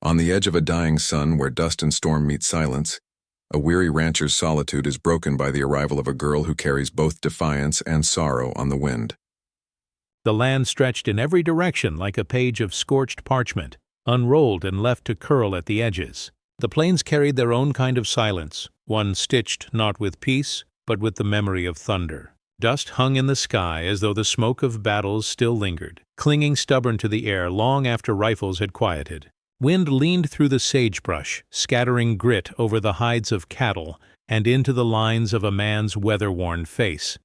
On the edge of a dying sun where dust and storm meet silence, a weary rancher's solitude is broken by the arrival of a girl who carries both defiance and sorrow on the wind. The land stretched in every direction like a page of scorched parchment, unrolled and left to curl at the edges. The plains carried their own kind of silence, one stitched not with peace, but with the memory of thunder. Dust hung in the sky as though the smoke of battles still lingered, clinging stubborn to the air long after rifles had quieted. Wind leaned through the sagebrush, scattering grit over the hides of cattle and into the lines of a man's weather-worn face.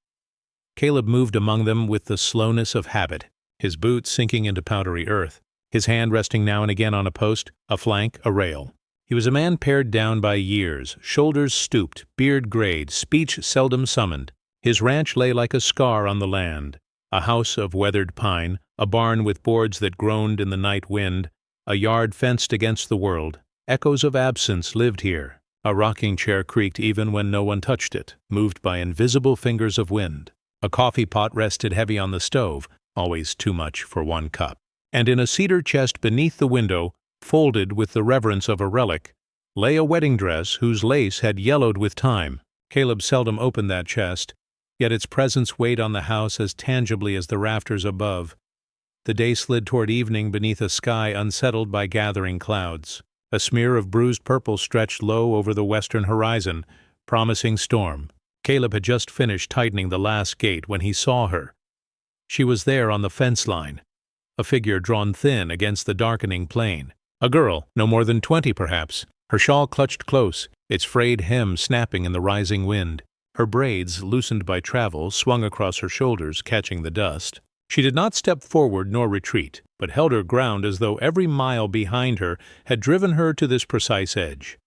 Caleb moved among them with the slowness of habit, his boots sinking into powdery earth, his hand resting now and again on a post, a flank, a rail. He was a man pared down by years, shoulders stooped, beard grayed, speech seldom summoned. His ranch lay like a scar on the land, a house of weathered pine, a barn with boards that groaned in the night wind, a yard fenced against the world. Echoes of absence lived here. A rocking chair creaked even when no one touched it, moved by invisible fingers of wind. A coffee pot rested heavy on the stove, always too much for one cup. And in a cedar chest beneath the window, folded with the reverence of a relic, lay a wedding dress whose lace had yellowed with time. Caleb seldom opened that chest, yet its presence weighed on the house as tangibly as the rafters above. The day slid toward evening beneath a sky unsettled by gathering clouds. A smear of bruised purple stretched low over the western horizon, promising storm. Caleb had just finished tightening the last gate when he saw her. She was there on the fence line, a figure drawn thin against the darkening plain. A girl, no more than 20 perhaps, her shawl clutched close, its frayed hem snapping in the rising wind. Her braids, loosened by travel, swung across her shoulders, catching the dust. She did not step forward nor retreat, but held her ground as though every mile behind her had driven her to this precise edge.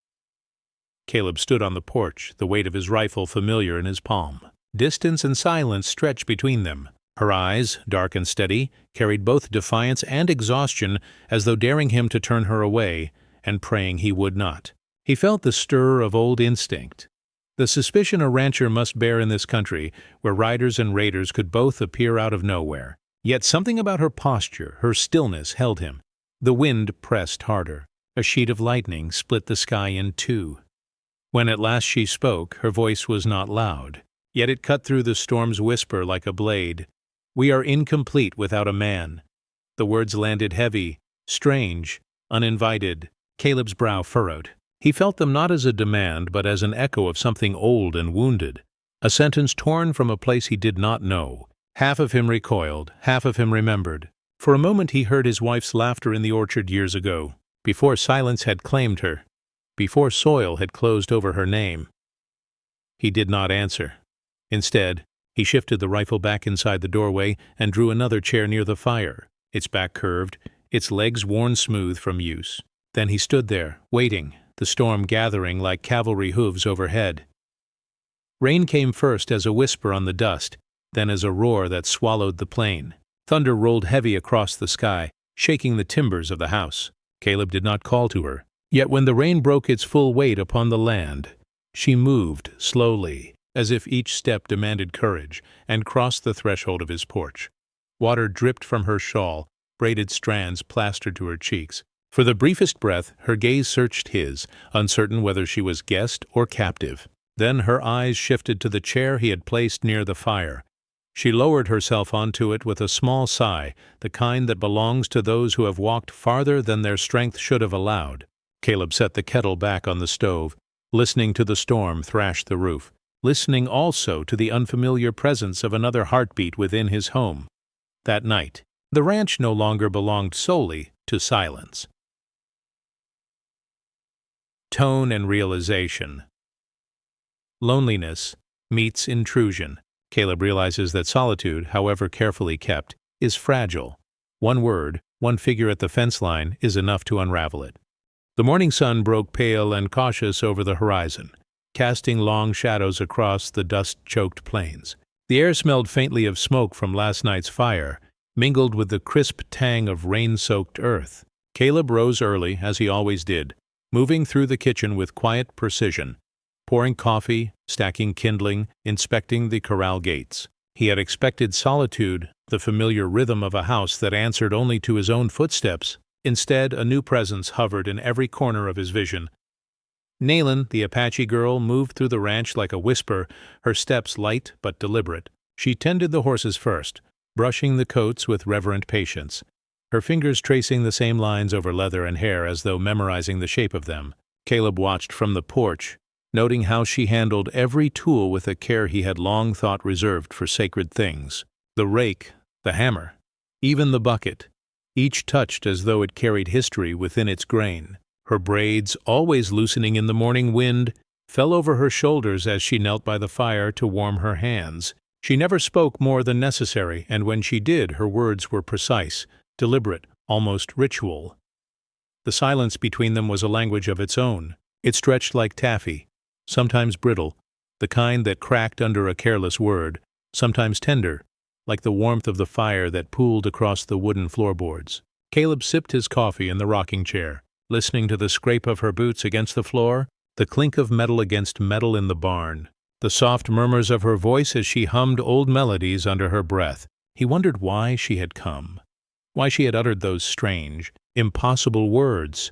Caleb stood on the porch, the weight of his rifle familiar in his palm. Distance and silence stretched between them. Her eyes, dark and steady, carried both defiance and exhaustion, as though daring him to turn her away, and praying he would not. He felt the stir of old instinct, the suspicion a rancher must bear in this country, where riders and raiders could both appear out of nowhere. Yet something about her posture, her stillness, held him. The wind pressed harder. A sheet of lightning split the sky in two. When at last she spoke, her voice was not loud, yet it cut through the storm's whisper like a blade. "We are incomplete without a man." The words landed heavy, strange, uninvited. Caleb's brow furrowed. He felt them not as a demand, but as an echo of something old and wounded. A sentence torn from a place he did not know. Half of him recoiled, half of him remembered. For a moment he heard his wife's laughter in the orchard years ago, before silence had claimed her, before soil had closed over her name. He did not answer. Instead, he shifted the rifle back inside the doorway and drew another chair near the fire, its back curved, its legs worn smooth from use. Then he stood there, waiting, the storm gathering like cavalry hooves overhead. Rain came first as a whisper on the dust, then as a roar that swallowed the plain. Thunder rolled heavy across the sky, shaking the timbers of the house. Caleb did not call to her. Yet when the rain broke its full weight upon the land, she moved slowly, as if each step demanded courage, and crossed the threshold of his porch. Water dripped from her shawl, braided strands plastered to her cheeks. For the briefest breath, her gaze searched his, uncertain whether she was guest or captive. Then her eyes shifted to the chair he had placed near the fire. She lowered herself onto it with a small sigh, the kind that belongs to those who have walked farther than their strength should have allowed. Caleb set the kettle back on the stove, listening to the storm thrash the roof, listening also to the unfamiliar presence of another heartbeat within his home. That night, the ranch no longer belonged solely to silence. Tone and realization. Loneliness meets intrusion. Caleb realizes that solitude, however carefully kept, is fragile. One word, one figure at the fence line is enough to unravel it. The morning sun broke pale and cautious over the horizon, casting long shadows across the dust-choked plains. The air smelled faintly of smoke from last night's fire, mingled with the crisp tang of rain-soaked earth. Caleb rose early, as he always did, moving through the kitchen with quiet precision, pouring coffee, stacking kindling, inspecting the corral gates. He had expected solitude, the familiar rhythm of a house that answered only to his own footsteps. Instead, a new presence hovered in every corner of his vision. Naylin, the Apache girl, moved through the ranch like a whisper, her steps light but deliberate. She tended the horses first, brushing the coats with reverent patience, her fingers tracing the same lines over leather and hair as though memorizing the shape of them. Caleb watched from the porch, noting how she handled every tool with a care he had long thought reserved for sacred things. The rake, the hammer, even the bucket, each touched as though it carried history within its grain. Her braids, always loosening in the morning wind, fell over her shoulders as she knelt by the fire to warm her hands. She never spoke more than necessary, and when she did, her words were precise, deliberate, almost ritual. The silence between them was a language of its own. It stretched like taffy, sometimes brittle, the kind that cracked under a careless word, sometimes tender, like the warmth of the fire that pooled across the wooden floorboards. Caleb sipped his coffee in the rocking chair, listening to the scrape of her boots against the floor, the clink of metal against metal in the barn, the soft murmurs of her voice as she hummed old melodies under her breath. He wondered why she had come, why she had uttered those strange, impossible words.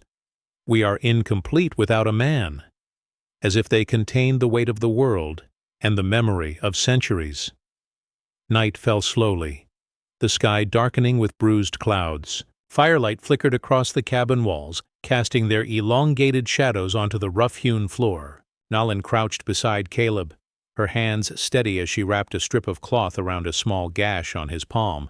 "We are incomplete without a man," as if they contained the weight of the world and the memory of centuries. Night fell slowly, the sky darkening with bruised clouds. Firelight flickered across the cabin walls, casting their elongated shadows onto the rough-hewn floor. Naylin crouched beside Caleb, her hands steady as she wrapped a strip of cloth around a small gash on his palm,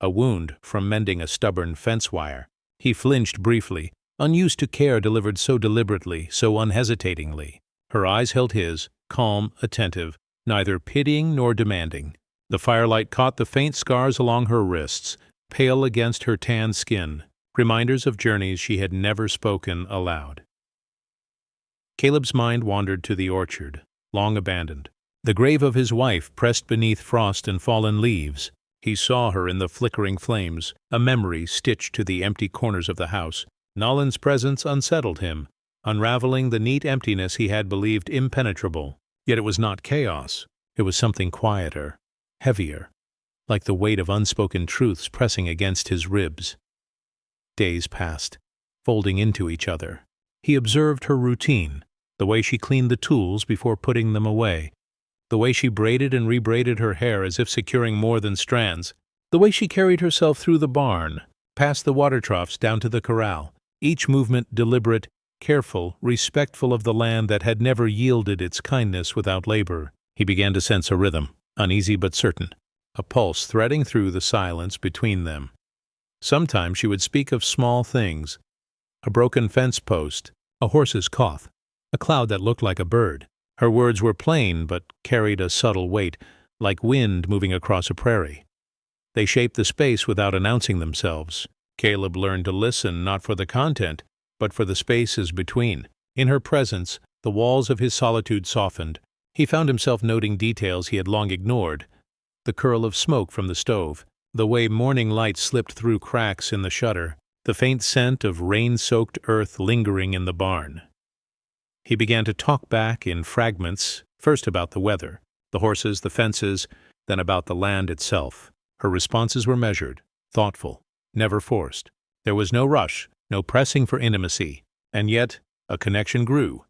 a wound from mending a stubborn fence wire. He flinched briefly, unused to care delivered so deliberately, so unhesitatingly. Her eyes held his, calm, attentive, neither pitying nor demanding. The firelight caught the faint scars along her wrists, pale against her tan skin, reminders of journeys she had never spoken aloud. Caleb's mind wandered to the orchard, long abandoned. The grave of his wife pressed beneath frost and fallen leaves. He saw her in the flickering flames, a memory stitched to the empty corners of the house. Naylin's presence unsettled him, unraveling the neat emptiness he had believed impenetrable. Yet it was not chaos. It was something quieter, heavier, like the weight of unspoken truths pressing against his ribs. Days passed, folding into each other. He observed her routine, the way she cleaned the tools before putting them away, the way she braided and rebraided her hair as if securing more than strands, the way she carried herself through the barn, past the water troughs down to the corral, each movement deliberate, careful, respectful of the land that had never yielded its kindness without labor. He began to sense a rhythm, uneasy but certain, a pulse threading through the silence between them. Sometimes she would speak of small things, a broken fence post, a horse's cough, a cloud that looked like a bird. Her words were plain but carried a subtle weight, like wind moving across a prairie. They shaped the space without announcing themselves. Caleb learned to listen not for the content, but for the spaces between. In her presence, the walls of his solitude softened. He found himself noting details he had long ignored, the curl of smoke from the stove, the way morning light slipped through cracks in the shutter, the faint scent of rain-soaked earth lingering in the barn. He began to talk back in fragments, first about the weather, the horses, the fences, then about the land itself. Her responses were measured, thoughtful, never forced. There was no rush, no pressing for intimacy, and yet a connection grew,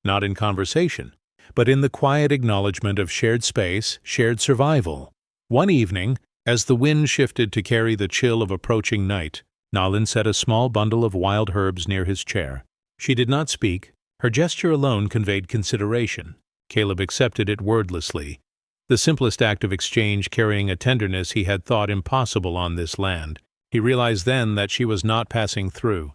not in conversation, but in the quiet acknowledgement of shared space, shared survival. One evening, as the wind shifted to carry the chill of approaching night, Naylin set a small bundle of wild herbs near his chair. She did not speak. Her gesture alone conveyed consideration. Caleb accepted it wordlessly, the simplest act of exchange carrying a tenderness he had thought impossible on this land. He realized then that she was not passing through,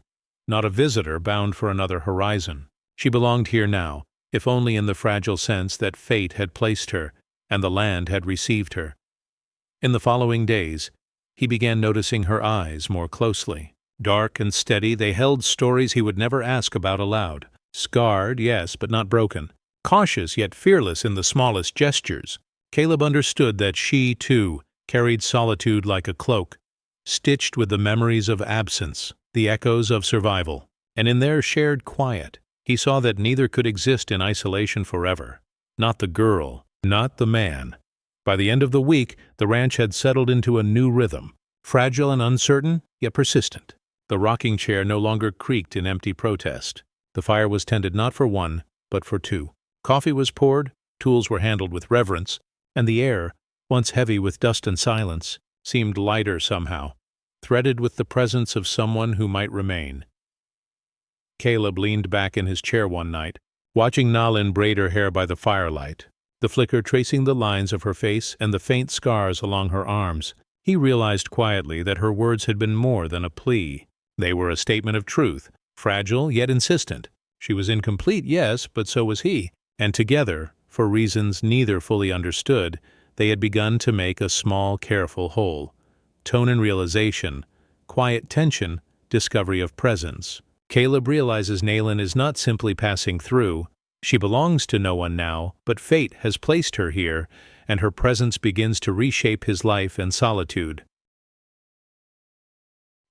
not a visitor bound for another horizon. She belonged here now, if only in the fragile sense that fate had placed her and the land had received her. In the following days, he began noticing her eyes more closely. Dark and steady, they held stories he would never ask about aloud. Scarred, yes, but not broken. Cautious yet fearless in the smallest gestures. Caleb understood that she, too, carried solitude like a cloak, stitched with the memories of absence, the echoes of survival. And in their shared quiet, he saw that neither could exist in isolation forever. Not the girl, not the man. By the end of the week, the ranch had settled into a new rhythm, fragile and uncertain, yet persistent. The rocking chair no longer creaked in empty protest. The fire was tended not for one, but for two. Coffee was poured, tools were handled with reverence, and the air, once heavy with dust and silence, seemed lighter somehow, threaded with the presence of someone who might remain. Caleb leaned back in his chair one night, watching Nalin braid her hair by the firelight, the flicker tracing the lines of her face and the faint scars along her arms. He realized quietly that her words had been more than a plea. They were a statement of truth, fragile yet insistent. She was incomplete, yes, but so was he, and together, for reasons neither fully understood, they had begun to make a small, careful whole. Tone and realization, quiet tension, discovery of presence. Caleb realizes Nalin is not simply passing through. She belongs to no one now, but fate has placed her here, and her presence begins to reshape his life and solitude.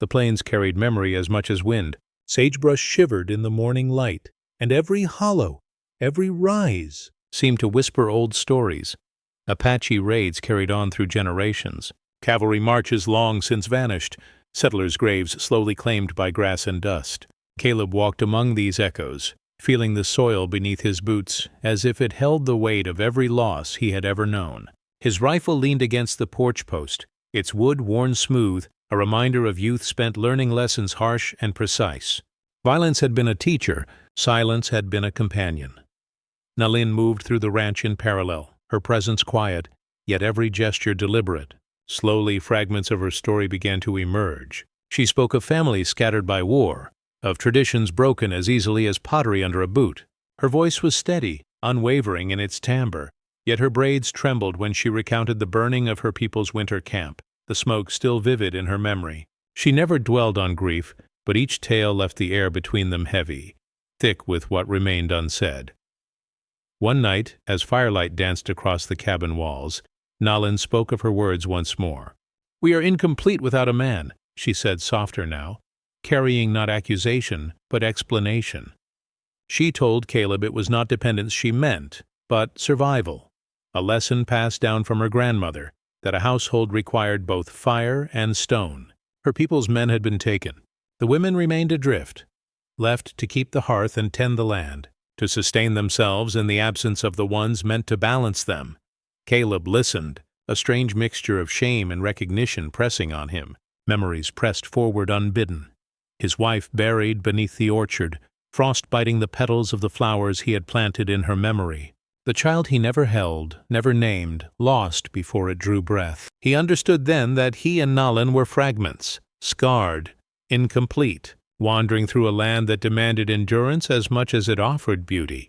The plains carried memory as much as wind. Sagebrush shivered in the morning light, and every hollow, every rise, seemed to whisper old stories. Apache raids carried on through generations. Cavalry marches long since vanished. Settlers' graves slowly claimed by grass and dust. Caleb walked among these echoes, feeling the soil beneath his boots as if it held the weight of every loss he had ever known. His rifle leaned against the porch post, its wood worn smooth, a reminder of youth spent learning lessons harsh and precise. Violence had been a teacher, silence had been a companion. Nalin moved through the ranch in parallel, her presence quiet, yet every gesture deliberate. Slowly, fragments of her story began to emerge. She spoke of families scattered by war, of traditions broken as easily as pottery under a boot. Her voice was steady, unwavering in its timbre, yet her braids trembled when she recounted the burning of her people's winter camp, the smoke still vivid in her memory. She never dwelled on grief, but each tale left the air between them heavy, thick with what remained unsaid. One night, as firelight danced across the cabin walls, Nalin spoke of her words once more. "We are incomplete without a man," she said softer now, carrying not accusation, but explanation. She told Caleb it was not dependence she meant, but survival, a lesson passed down from her grandmother, that a household required both fire and stone. Her people's men had been taken. The women remained adrift, left to keep the hearth and tend the land, to sustain themselves in the absence of the ones meant to balance them. Caleb listened, a strange mixture of shame and recognition pressing on him. Memories pressed forward unbidden. His wife buried beneath the orchard, frost biting the petals of the flowers he had planted in her memory. The child he never held, never named, lost before it drew breath. He understood then that he and Nalin were fragments, scarred, incomplete, wandering through a land that demanded endurance as much as it offered beauty.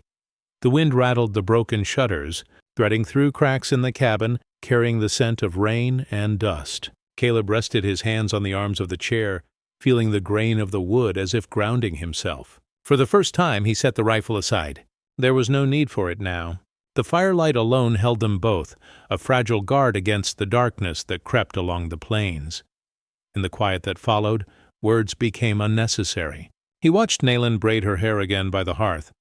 The wind rattled the broken shutters, threading through cracks in the cabin, carrying the scent of rain and dust. Caleb rested his hands on the arms of the chair, feeling the grain of the wood as if grounding himself. For the first time he set the rifle aside. There was no need for it now. The firelight alone held them both, a fragile guard against the darkness that crept along the plains. In the quiet that followed, words became unnecessary. He watched Nalin braid her hair again by the hearth,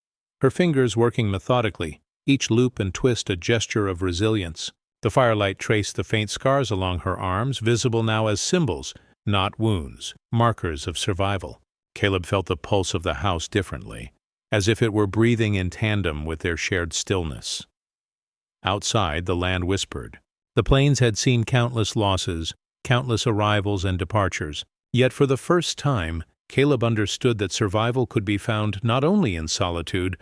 her fingers working methodically, each loop and twist a gesture of resilience. The firelight traced the faint scars along her arms, visible now as symbols, not wounds, markers of survival. Caleb felt the pulse of the house differently, as if it were breathing in tandem with their shared stillness. Outside, the land whispered. The plains had seen countless losses, countless arrivals and departures, yet for the first time, Caleb understood that survival could be found not only in solitude,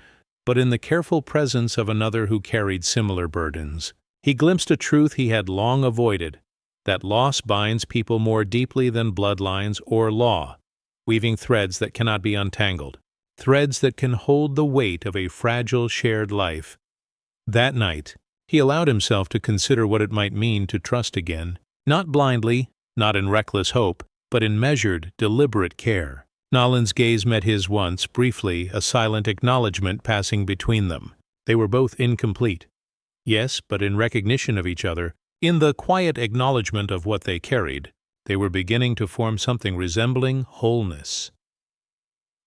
but in the careful presence of another who carried similar burdens. He glimpsed a truth he had long avoided, that loss binds people more deeply than bloodlines or law, weaving threads that cannot be untangled, threads that can hold the weight of a fragile shared life. That night, he allowed himself to consider what it might mean to trust again, not blindly, not in reckless hope, but in measured, deliberate care. Nalin's gaze met his once, briefly, a silent acknowledgment passing between them. They were both incomplete. Yes, but in recognition of each other, in the quiet acknowledgment of what they carried, they were beginning to form something resembling wholeness.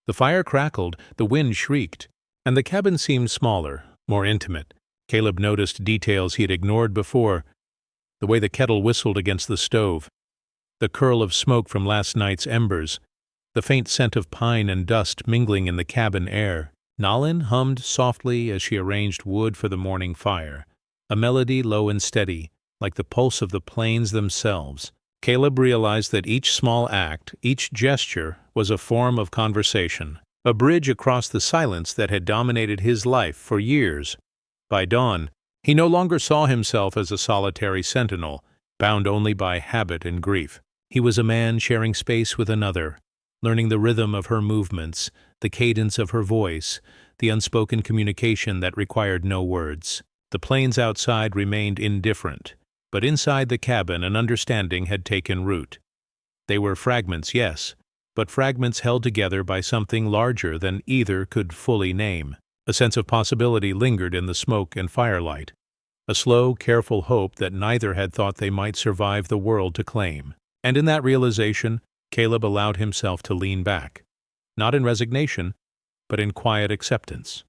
The fire crackled, the wind shrieked, and the cabin seemed smaller, more intimate. Caleb noticed details he had ignored before, the way the kettle whistled against the stove, the curl of smoke from last night's embers, the faint scent of pine and dust mingling in the cabin air. Nalin hummed softly as she arranged wood for the morning fire, a melody low and steady, like the pulse of the plains themselves. Caleb realized that each small act, each gesture, was a form of conversation, a bridge across the silence that had dominated his life for years. By dawn, he no longer saw himself as a solitary sentinel, bound only by habit and grief. He was a man sharing space with another, learning the rhythm of her movements, the cadence of her voice, the unspoken communication that required no words. The plains outside remained indifferent, but inside the cabin an understanding had taken root. They were fragments, yes, but fragments held together by something larger than either could fully name. A sense of possibility lingered in the smoke and firelight, a slow, careful hope that neither had thought they might survive the world to claim. And in that realization, Caleb allowed himself to lean back, not in resignation, but in quiet acceptance.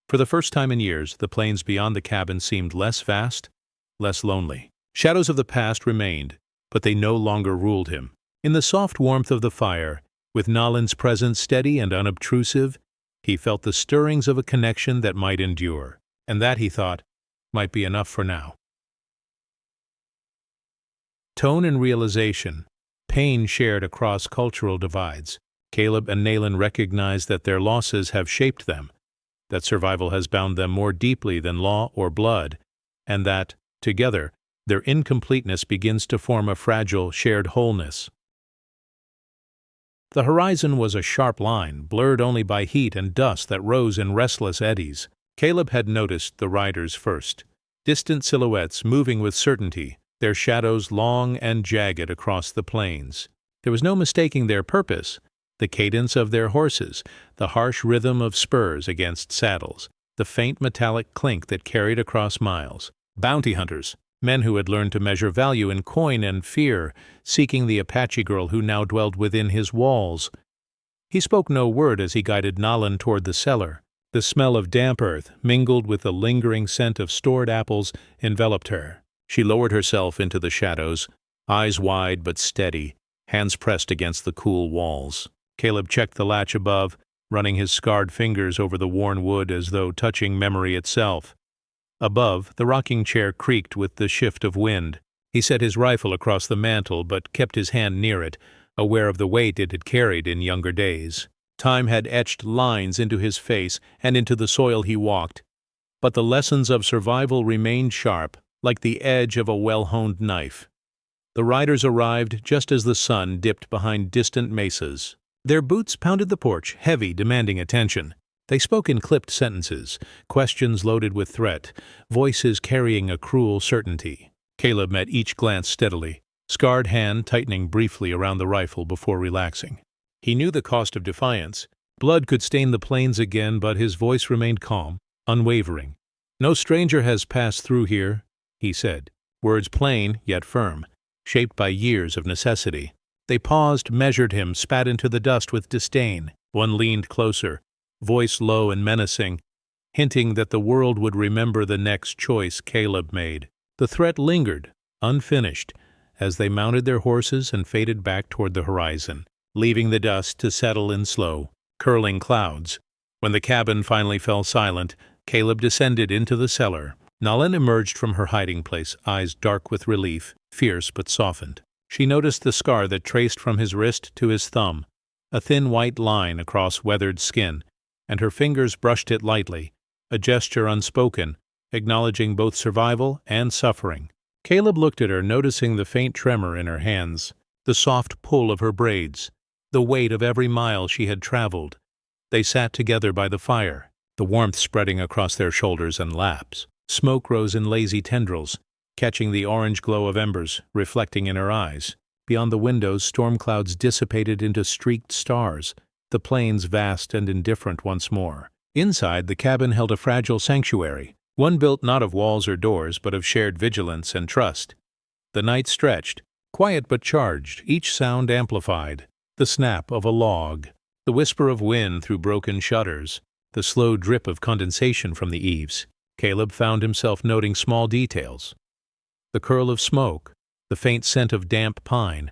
For the first time in years, the plains beyond the cabin seemed less vast, less lonely. Shadows of the past remained, but they no longer ruled him. In the soft warmth of the fire, with Nalin's presence steady and unobtrusive, he felt the stirrings of a connection that might endure, and that, he thought, might be enough for now. Tone and realization, pain shared across cultural divides. Caleb and Nalin recognized that their losses have shaped them, that survival has bound them more deeply than law or blood, and that, together, their incompleteness begins to form a fragile, shared wholeness. The horizon was a sharp line, blurred only by heat and dust that rose in restless eddies. Caleb had noticed the riders first, distant silhouettes moving with certainty, their shadows long and jagged across the plains. There was no mistaking their purpose: the cadence of their horses, the harsh rhythm of spurs against saddles, the faint metallic clink that carried across miles. Bounty hunters, men who had learned to measure value in coin and fear, seeking the Apache girl who now dwelled within his walls. He spoke no word as he guided Nalin toward the cellar. The smell of damp earth, mingled with the lingering scent of stored apples, enveloped her. She lowered herself into the shadows, eyes wide but steady, hands pressed against the cool walls. Caleb checked the latch above, running his scarred fingers over the worn wood as though touching memory itself. Above, the rocking chair creaked with the shift of wind. He set his rifle across the mantel but kept his hand near it, aware of the weight it had carried in younger days. Time had etched lines into his face and into the soil he walked, but the lessons of survival remained sharp, like the edge of a well-honed knife. The riders arrived just as the sun dipped behind distant mesas. Their boots pounded the porch, heavy, demanding attention. They spoke in clipped sentences, questions loaded with threat, voices carrying a cruel certainty. Caleb met each glance steadily, scarred hand tightening briefly around the rifle before relaxing. He knew the cost of defiance. Blood could stain the plains again, but his voice remained calm, unwavering. "No stranger has passed through here," he said, words plain yet firm, shaped by years of necessity. They paused, measured him, spat into the dust with disdain. One leaned closer, voice low and menacing, hinting that the world would remember the next choice Caleb made. The threat lingered, unfinished, as they mounted their horses and faded back toward the horizon, leaving the dust to settle in slow, curling clouds. When the cabin finally fell silent, Caleb descended into the cellar. Nalin emerged from her hiding place, eyes dark with relief, fierce but softened. She noticed the scar that traced from his wrist to his thumb, a thin white line across weathered skin, and her fingers brushed it lightly, a gesture unspoken, acknowledging both survival and suffering. Caleb looked at her, noticing the faint tremor in her hands, the soft pull of her braids, the weight of every mile she had traveled. They sat together by the fire, the warmth spreading across their shoulders and laps. Smoke rose in lazy tendrils, catching the orange glow of embers, reflecting in her eyes. Beyond the windows, storm clouds dissipated into streaked stars, the plains vast and indifferent once more. Inside, the cabin held a fragile sanctuary, one built not of walls or doors, but of shared vigilance and trust. The night stretched, quiet but charged, each sound amplified. The snap of a log, the whisper of wind through broken shutters, the slow drip of condensation from the eaves. Caleb found himself noting small details: the curl of smoke, the faint scent of damp pine,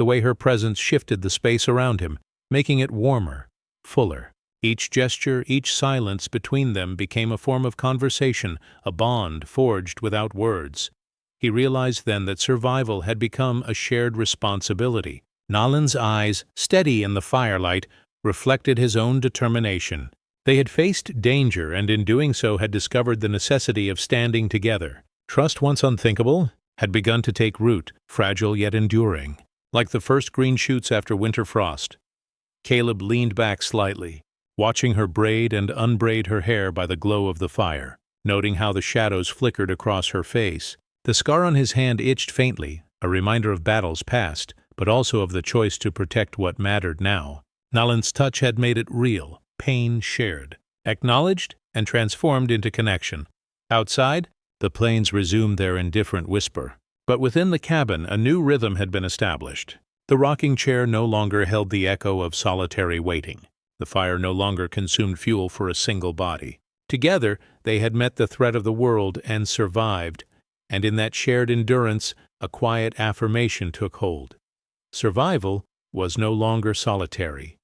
the way her presence shifted the space around him, making it warmer, fuller. Each gesture, each silence between them became a form of conversation, a bond forged without words. He realized then that survival had become a shared responsibility. Nalan's eyes, steady in the firelight, reflected his own determination. They had faced danger and in doing so had discovered the necessity of standing together. Trust once unthinkable had begun to take root, fragile yet enduring. Like the first green shoots after winter frost. Caleb leaned back slightly, watching her braid and unbraid her hair by the glow of the fire, noting how the shadows flickered across her face. The scar on his hand itched faintly, a reminder of battles past, but also of the choice to protect what mattered now. Nalan's touch had made it real, pain shared, acknowledged and transformed into connection. Outside, the plains resumed their indifferent whisper. But within the cabin, a new rhythm had been established. The rocking chair no longer held the echo of solitary waiting. The fire no longer consumed fuel for a single body. Together, they had met the threat of the world and survived, and in that shared endurance, a quiet affirmation took hold. Survival was no longer solitary.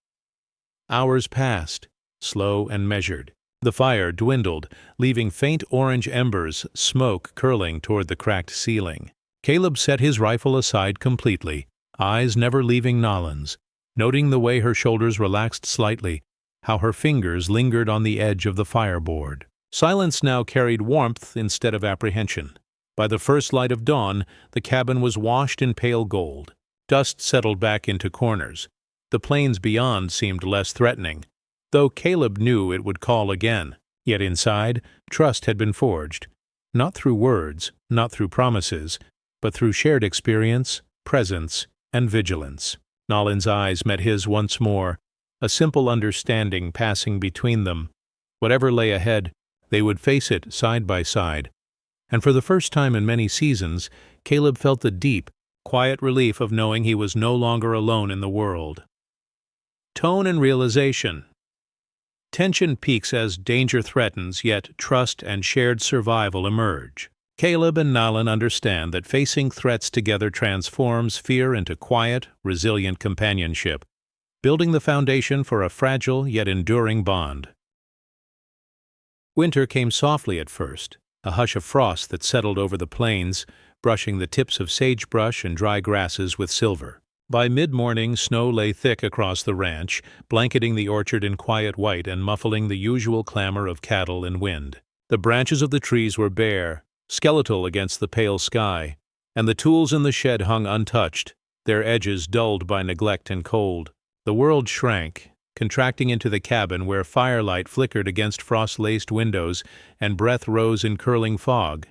Hours passed, slow and measured. The fire dwindled, leaving faint orange embers, smoke curling toward the cracked ceiling. Caleb set his rifle aside completely, eyes never leaving Nalan's, noting the way her shoulders relaxed slightly, how her fingers lingered on the edge of the fireboard. Silence now carried warmth instead of apprehension. By the first light of dawn, the cabin was washed in pale gold. Dust settled back into corners. The plains beyond seemed less threatening, though Caleb knew it would call again. Yet inside, trust had been forged, not through words, not through promises, but through shared experience, presence, and vigilance. Nalan's eyes met his once more, a simple understanding passing between them. Whatever lay ahead, they would face it side by side. And for the first time in many seasons, Caleb felt the deep, quiet relief of knowing he was no longer alone in the world. Tone and realization. Tension peaks as danger threatens, yet trust and shared survival emerge. Caleb and Nalan understand that facing threats together transforms fear into quiet, resilient companionship, building the foundation for a fragile yet enduring bond. Winter came softly at first, a hush of frost that settled over the plains, brushing the tips of sagebrush and dry grasses with silver. By mid-morning, snow lay thick across the ranch, blanketing the orchard in quiet white and muffling the usual clamor of cattle and wind. The branches of the trees were bare, skeletal against the pale sky, and the tools in the shed hung untouched, their edges dulled by neglect and cold. The world shrank, contracting into the cabin where firelight flickered against frost-laced windows and breath rose in curling fog.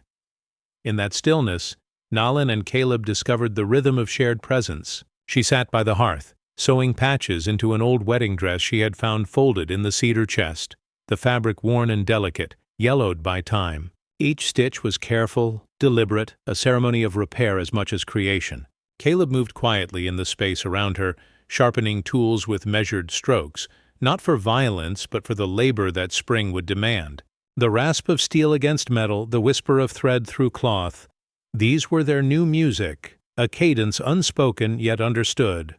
In that stillness, Nalan and Caleb discovered the rhythm of shared presence. She sat by the hearth, sewing patches into an old wedding dress she had found folded in the cedar chest, the fabric worn and delicate, yellowed by time. Each stitch was careful, deliberate, a ceremony of repair as much as creation. Caleb moved quietly in the space around her, sharpening tools with measured strokes, not for violence but for the labor that spring would demand. The rasp of steel against metal, the whisper of thread through cloth, these were their new music, a cadence unspoken yet understood.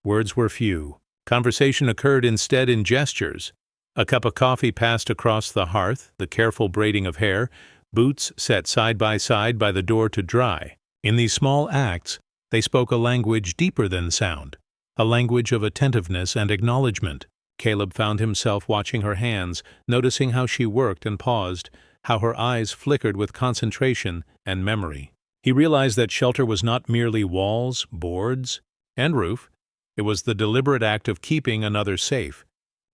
Words were few. Conversation occurred instead in gestures. A cup of coffee passed across the hearth, the careful braiding of hair, boots set side by the door to dry. In these small acts, they spoke a language deeper than sound, a language of attentiveness and acknowledgement. Caleb found himself watching her hands, noticing how she worked and paused, how her eyes flickered with concentration and memory. He realized that shelter was not merely walls, boards, and roof. It was the deliberate act of keeping another safe,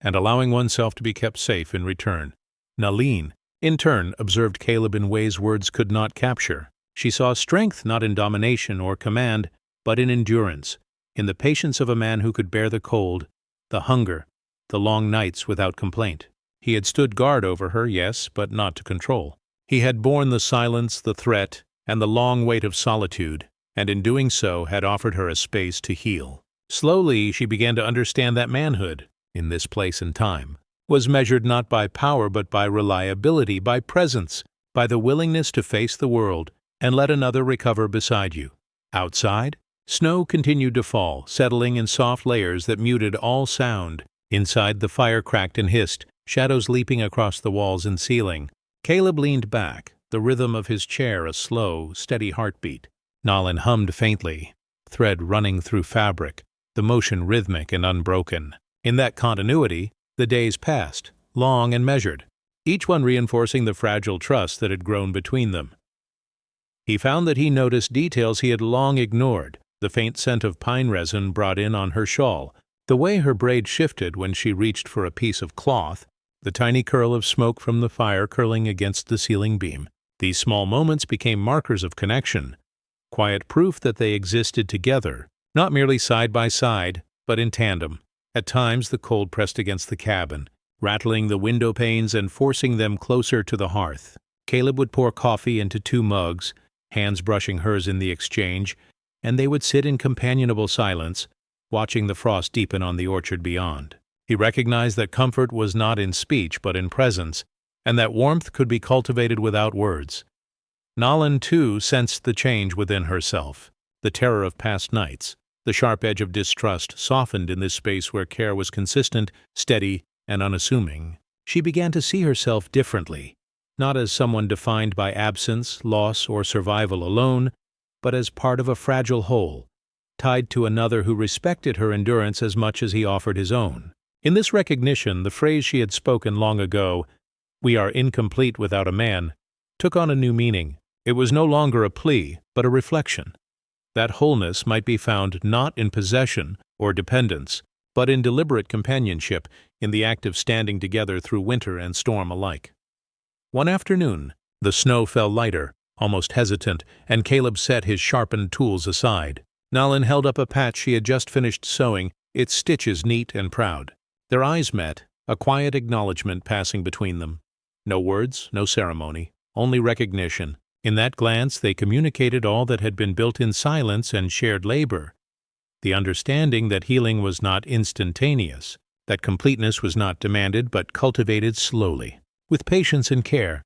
and allowing oneself to be kept safe in return. Nalan, in turn, observed Caleb in ways words could not capture. She saw strength not in domination or command, but in endurance, in the patience of a man who could bear the cold, the hunger, the long nights without complaint. He had stood guard over her, yes, but not to control. He had borne the silence, the threat, and the long weight of solitude, and in doing so had offered her a space to heal. Slowly she began to understand that manhood, in this place and time, was measured not by power but by reliability, by presence, by the willingness to face the world and let another recover beside you. Outside, Snow continued to fall, settling in soft layers that muted all sound. Inside, the fire cracked and hissed, shadows leaping across the walls and ceiling. Caleb leaned back, the rhythm of his chair a slow, steady heartbeat. Nalin hummed faintly, thread running through fabric, the motion rhythmic and unbroken. In that continuity, the days passed, long and measured, each one reinforcing the fragile trust that had grown between them. He found that he noticed details he had long ignored, the faint scent of pine resin brought in on her shawl, the way her braid shifted when she reached for a piece of cloth, the tiny curl of smoke from the fire curling against the ceiling beam. These small moments became markers of connection, quiet proof that they existed together, not merely side by side, but in tandem. At times the cold pressed against the cabin, rattling the window panes and forcing them closer to the hearth. Caleb would pour coffee into 2 mugs, hands brushing hers in the exchange, and they would sit in companionable silence, watching the frost deepen on the orchard beyond. He recognized that comfort was not in speech but in presence, and that warmth could be cultivated without words. Nalin, too, sensed the change within herself, the terror of past nights. The sharp edge of distrust softened in this space where care was consistent, steady, and unassuming. She began to see herself differently, not as someone defined by absence, loss, or survival alone, but as part of a fragile whole, tied to another who respected her endurance as much as he offered his own. In this recognition, the phrase she had spoken long ago, "We are incomplete without a man," took on a new meaning. It was no longer a plea, but a reflection. That wholeness might be found not in possession or dependence, but in deliberate companionship, in the act of standing together through winter and storm alike. One afternoon, the snow fell lighter, almost hesitant, and Caleb set his sharpened tools aside. Nalin held up a patch she had just finished sewing, its stitches neat and proud. Their eyes met, a quiet acknowledgement passing between them. No words, no ceremony, only recognition. In that glance they communicated all that had been built in silence and shared labor. The understanding that healing was not instantaneous, that completeness was not demanded but cultivated slowly, with patience and care.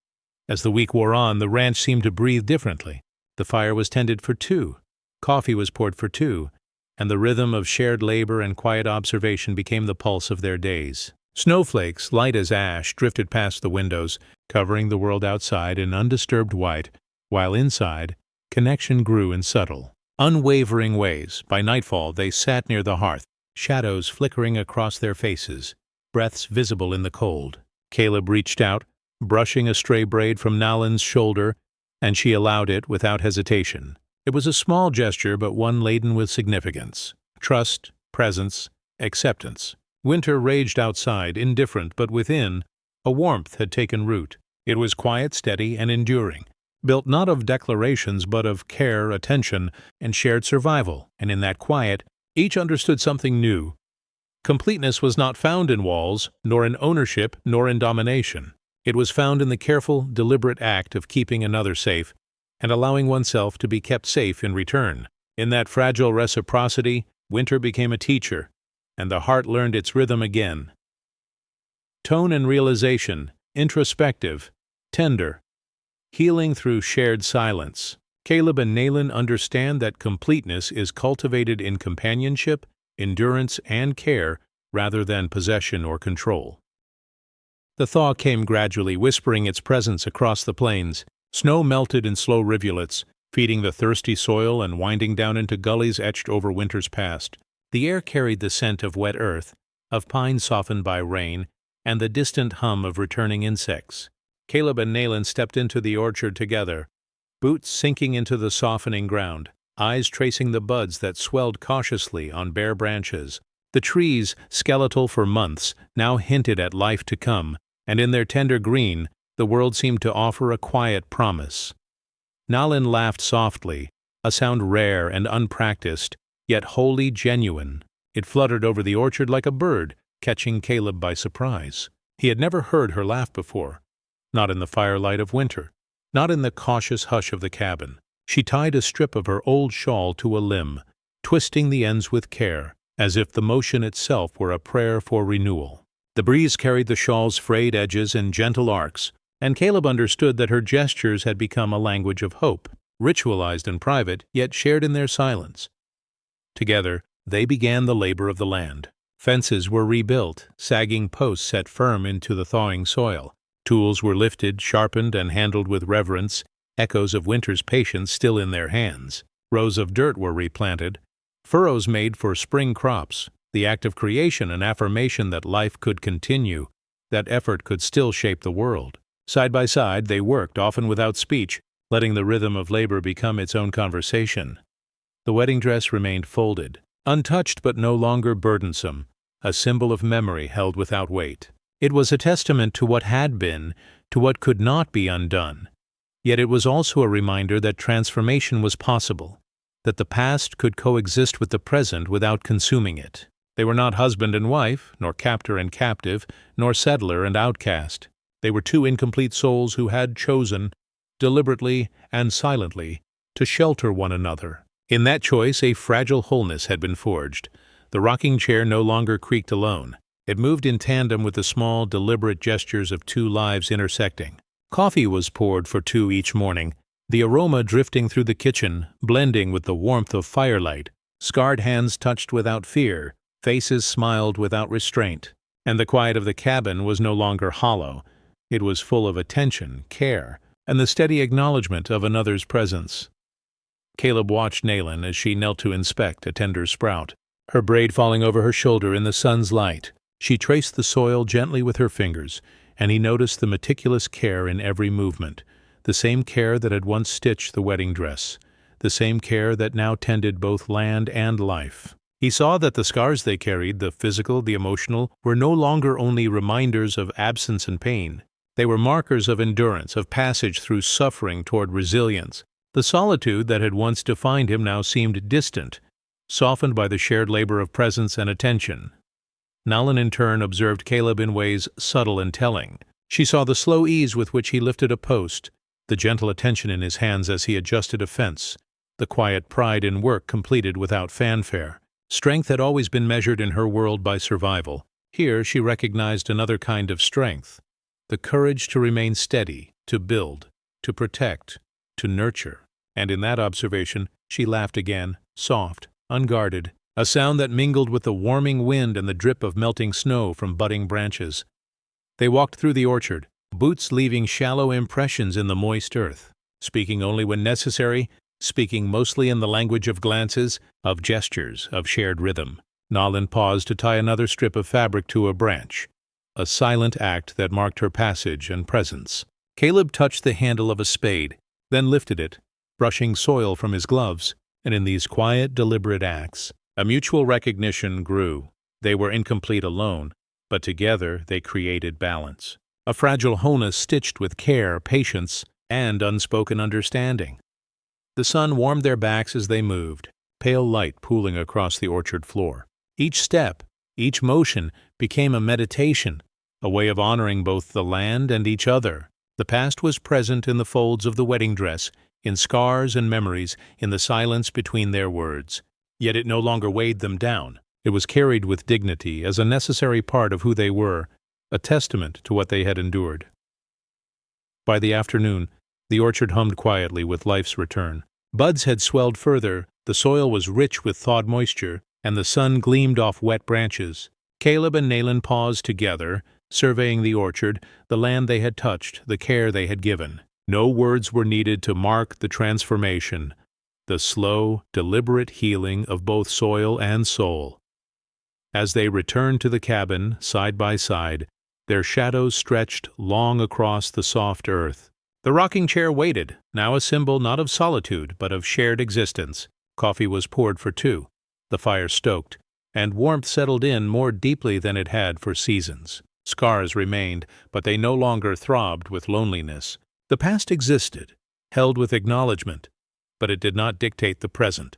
As the week wore on, the ranch seemed to breathe differently. The fire was tended for 2, coffee was poured for 2, and the rhythm of shared labor and quiet observation became the pulse of their days. Snowflakes, light as ash, drifted past the windows, covering the world outside in undisturbed white, while inside, connection grew in subtle, unwavering ways. By nightfall, they sat near the hearth, shadows flickering across their faces, breaths visible in the cold. Caleb reached out, brushing a stray braid from Nalin's shoulder, and she allowed it without hesitation. It was a small gesture, but one laden with significance. Trust, presence, acceptance. Winter raged outside, indifferent, but within, a warmth had taken root. It was quiet, steady, and enduring, built not of declarations but of care, attention, and shared survival, and in that quiet, each understood something new. Completeness was not found in walls, nor in ownership, nor in domination. It was found in the careful, deliberate act of keeping another safe, and allowing oneself to be kept safe in return. In that fragile reciprocity, winter became a teacher, and the heart learned its rhythm again. Tone and realization, introspective, tender, healing through shared silence. Caleb and Nalin understand that completeness is cultivated in companionship, endurance, and care rather than possession or control. The thaw came gradually, whispering its presence across the plains. Snow melted in slow rivulets, feeding the thirsty soil and winding down into gullies etched over winter's past. The air carried the scent of wet earth, of pine softened by rain, and the distant hum of returning insects. Caleb and Nalin stepped into the orchard together, boots sinking into the softening ground, eyes tracing the buds that swelled cautiously on bare branches. The trees, skeletal for months, now hinted at life to come, and in their tender green, the world seemed to offer a quiet promise. Nalin laughed softly, a sound rare and unpracticed, yet wholly genuine. It fluttered over the orchard like a bird, catching Caleb by surprise. He had never heard her laugh before, not in the firelight of winter, not in the cautious hush of the cabin. She tied a strip of her old shawl to a limb, twisting the ends with care, as if the motion itself were a prayer for renewal. The breeze carried the shawl's frayed edges in gentle arcs, and Caleb understood that her gestures had become a language of hope, ritualized and private, yet shared in their silence. Together, they began the labor of the land. Fences were rebuilt, sagging posts set firm into the thawing soil. Tools were lifted, sharpened, and handled with reverence, echoes of winter's patience still in their hands. Rows of dirt were replanted, furrows made for spring crops, the act of creation an affirmation that life could continue, that effort could still shape the world. Side by side, they worked, often without speech, letting the rhythm of labor become its own conversation. The wedding dress remained folded, untouched but no longer burdensome, a symbol of memory held without weight. It was a testament to what had been, to what could not be undone. Yet it was also a reminder that transformation was possible, that the past could coexist with the present without consuming it. They were not husband and wife, nor captor and captive, nor settler and outcast. They were two incomplete souls who had chosen, deliberately and silently, to shelter one another. In that choice, a fragile wholeness had been forged. The rocking chair no longer creaked alone. It moved in tandem with the small, deliberate gestures of two lives intersecting. Coffee was poured for two each morning, the aroma drifting through the kitchen, blending with the warmth of firelight. Scarred hands touched without fear, faces smiled without restraint. And the quiet of the cabin was no longer hollow. It was full of attention, care, and the steady acknowledgement of another's presence. Caleb watched Nayland as she knelt to inspect a tender sprout, her braid falling over her shoulder in the sun's light. She traced the soil gently with her fingers, and he noticed the meticulous care in every movement, the same care that had once stitched the wedding dress, the same care that now tended both land and life. He saw that the scars they carried, the physical, the emotional, were no longer only reminders of absence and pain. They were markers of endurance, of passage through suffering toward resilience. The solitude that had once defined him now seemed distant, softened by the shared labor of presence and attention. Nalin in turn observed Caleb in ways subtle and telling. She saw the slow ease with which he lifted a post, the gentle attention in his hands as he adjusted a fence, the quiet pride in work completed without fanfare. Strength had always been measured in her world by survival. Here she recognized another kind of strength, the courage to remain steady, to build, to protect, to nurture. And in that observation she laughed again, soft, unguarded, a sound that mingled with the warming wind and the drip of melting snow from budding branches. They walked through the orchard, boots leaving shallow impressions in the moist earth, speaking only when necessary, speaking mostly in the language of glances, of gestures, of shared rhythm. Nalin paused to tie another strip of fabric to a branch, a silent act that marked her passage and presence. Caleb touched the handle of a spade, then lifted it, brushing soil from his gloves, and in these quiet, deliberate acts, a mutual recognition grew. They were incomplete alone, but together they created balance. A fragile wholeness stitched with care, patience, and unspoken understanding. The sun warmed their backs as they moved, pale light pooling across the orchard floor. Each step, each motion became a meditation, a way of honoring both the land and each other. The past was present in the folds of the wedding dress, in scars and memories, in the silence between their words. Yet it no longer weighed them down. It was carried with dignity as a necessary part of who they were, a testament to what they had endured. By the afternoon, the orchard hummed quietly with life's return. Buds had swelled further, the soil was rich with thawed moisture, and the sun gleamed off wet branches. Caleb and Nayland paused together, surveying the orchard, the land they had touched, the care they had given. No words were needed to mark the transformation, the slow, deliberate healing of both soil and soul. As they returned to the cabin, side by side, their shadows stretched long across the soft earth. The rocking chair waited, now a symbol not of solitude, but of shared existence. Coffee was poured for two, the fire stoked, and warmth settled in more deeply than it had for seasons. Scars remained, but they no longer throbbed with loneliness. The past existed, held with acknowledgement, but it did not dictate the present.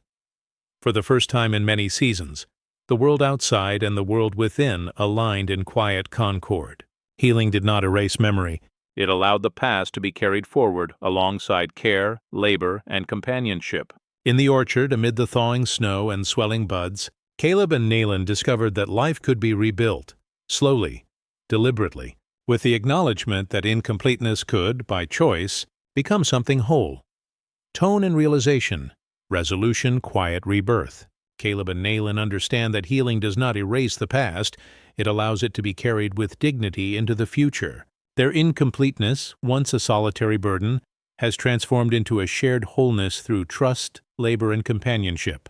For the first time in many seasons, the world outside and the world within aligned in quiet concord. Healing did not erase memory. It allowed the past to be carried forward alongside care, labor, and companionship. In the orchard, amid the thawing snow and swelling buds, Caleb and Nayland discovered that life could be rebuilt, slowly, deliberately, with the acknowledgement that incompleteness could, by choice, become something whole. Tone and realization, resolution, quiet rebirth. Caleb and Nayland understand that healing does not erase the past, it allows it to be carried with dignity into the future. Their incompleteness, once a solitary burden, has transformed into a shared wholeness through trust, labor, and companionship.